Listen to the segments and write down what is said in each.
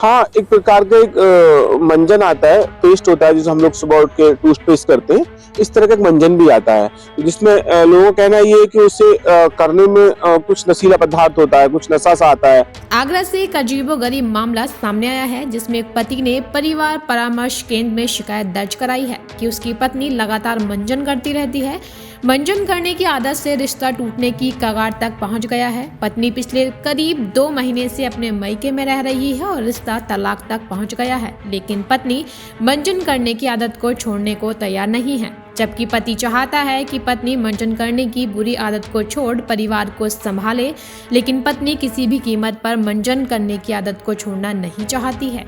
हाँ, एक प्रकार का एक मंजन आता है, पेस्ट होता है जिसे हम लोग सुबह उठ के टूथपेस्ट करते हैं। इस तरह का एक मंजन भी आता है, जिसमें लोगों का कहना ये है कि उससे करने में कुछ नशीला पदार्थ होता है, कुछ नशा सा आता है। आगरा से एक अजीबोगरीब मामला सामने आया है, जिसमें एक पति ने परिवार परामर्श केंद्र में शिकायत दर्ज कराई है कि उसकी पत्नी लगातार मंजन करती रहती है। मंजन करने की आदत से रिश्ता टूटने की कगार तक पहुंच गया है। पत्नी पिछले करीब 2 महीने से अपने मायके में रह रही है और रिश्ता तलाक तक पहुंच गया है, लेकिन पत्नी मंजन करने की आदत को छोड़ने को तैयार नहीं है। जबकि पति चाहता है कि पत्नी मंजन करने की बुरी आदत को छोड़ परिवार को संभाले, लेकिन पत्नी किसी भी कीमत पर मंजन करने की आदत को छोड़ना नहीं चाहती है।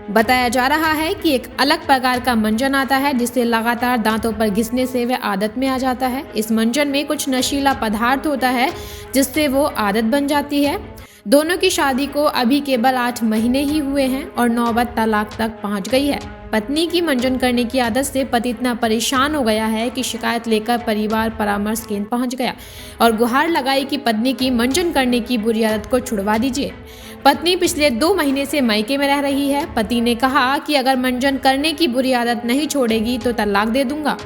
बताया जा रहा है कि एक अलग प्रकार का मंजन आता है, जिससे लगातार दांतों पर घिसने से वह आदत में आ जाता है। इस मंजन में कुछ नशीला पदार्थ होता है, जिससे वो आदत बन जाती है। दोनों की शादी को अभी केवल 8 महीने ही हुए हैं और नौबत तलाक तक पहुंच गई है। पत्नी की मंजन करने की आदत से पति इतना परेशान हो गया है कि शिकायत लेकर परिवार परामर्श केंद्र पहुंच गया और गुहार लगाई कि पत्नी की मंजन करने की बुरी आदत को छुड़वा दीजिए। पत्नी पिछले 2 महीने से मायके में रह रही है। पति ने कहा कि अगर मंजन करने की बुरी आदत नहीं छोड़ेगी तो तलाक दे दूंगा।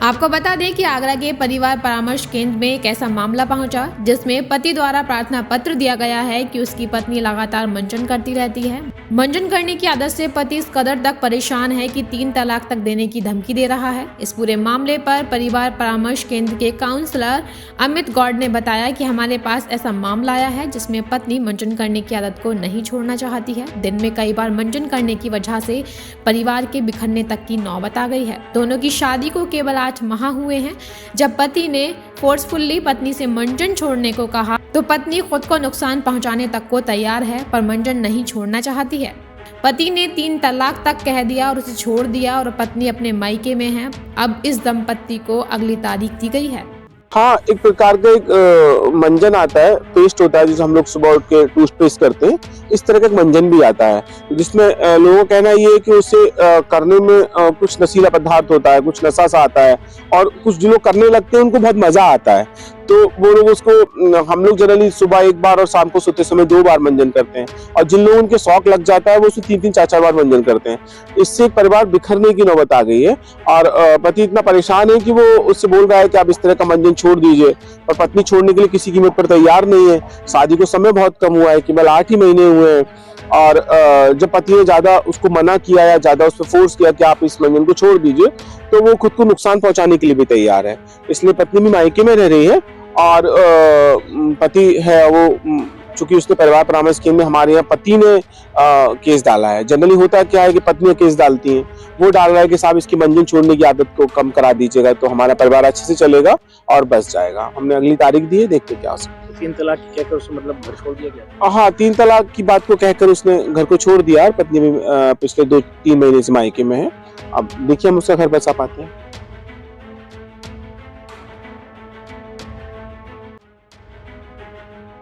आपको बता दें कि आगरा के परिवार परामर्श केंद्र में एक ऐसा मामला पहुंचा, जिसमें पति द्वारा प्रार्थना पत्र दिया गया है कि उसकी पत्नी लगातार मंजन करती रहती है। मंजन करने की आदत से पति इस कदर तक परेशान है कि 3 तलाक तक देने की धमकी दे रहा है। इस पूरे मामले पर परिवार परामर्श केंद्र के काउंसलर अमित गौड़ ने बताया कि हमारे पास ऐसा मामला आया है, जिसमें पत्नी मंजन करने की आदत को नहीं छोड़ना चाहती है। दिन में कई बार मंजन करने की वजह से परिवार के बिखरने तक की नौबत आ गई है। दोनों की शादी को केवल 8 माह हुए हैं। जब पति ने फोर्सफुली पत्नी से मंजन छोड़ने को कहा तो पत्नी खुद को नुकसान पहुंचाने तक को तैयार है, पर मंजन नहीं छोड़ना चाहती है। पति ने 3 तलाक तक कह दिया और उसे छोड़ दिया और पत्नी अपने मायके में है। अब इस दंपत्ति को अगली तारीख दी गई है। हाँ, एक प्रकार का एक मंजन आता है, पेस्ट होता है जिसे हम लोग सुबह उठ के टूथपेस्ट करते हैं। इस तरह का एक मंजन भी आता है, जिसमें लोगों का कहना ये है कि उससे करने में कुछ नशीला पदार्थ होता है, कुछ नशा सा आता है और कुछ जो लोग करने लगते हैं उनको बहुत मजा आता है। तो वो लोग उसको हम लोग जनरली सुबह 1 बार और शाम को सोते समय 2 बार मंजन करते हैं, और जिन लोगों उनके शौक लग जाता है वो उसको 3-3, 4-4 बार मंजन करते हैं। इससे परिवार बिखरने की नौबत आ गई है और पति इतना परेशान है कि वो उससे बोल रहा है कि आप इस तरह का मंजन छोड़ दीजिए, पर पत्नी छोड़ने के लिए किसी कीमत पर तैयार नहीं है। शादी को समय बहुत कम हुआ है, केवल 8 ही महीने हुए हैं, और जब पति ने ज्यादा उसको मना किया या ज्यादा उस पर फोर्स किया कि आप इस मंजन को छोड़ दीजिए, तो वो खुद को नुकसान पहुंचाने के लिए भी तैयार है। इसलिए पत्नी भी मायके में रह रही है और पति है वो चूंकि उसने परिवार परामर्श केंद्र में हमारे यहाँ पति ने केस डाला है। जनरली होता क्या है कि पत्नियां केस डालती हैं, वो डाल रहा है कि साहब इसकी मंजन छोड़ने की आदत को कम करा दीजिएगा तो हमारा परिवार अच्छे से चलेगा और बच जाएगा। हमने अगली तारीख दी है, देखते क्या हो सकता है। 3 तलाक कहकर उसने मतलब घर छोड़ दिया गया? हाँ, 3 तलाक की बात को कहकर उसने घर को छोड़ दिया और पत्नी भी पिछले 2-3 महीने से मायके में है। अब देखिए हम उसका घर बचा पाते हैं।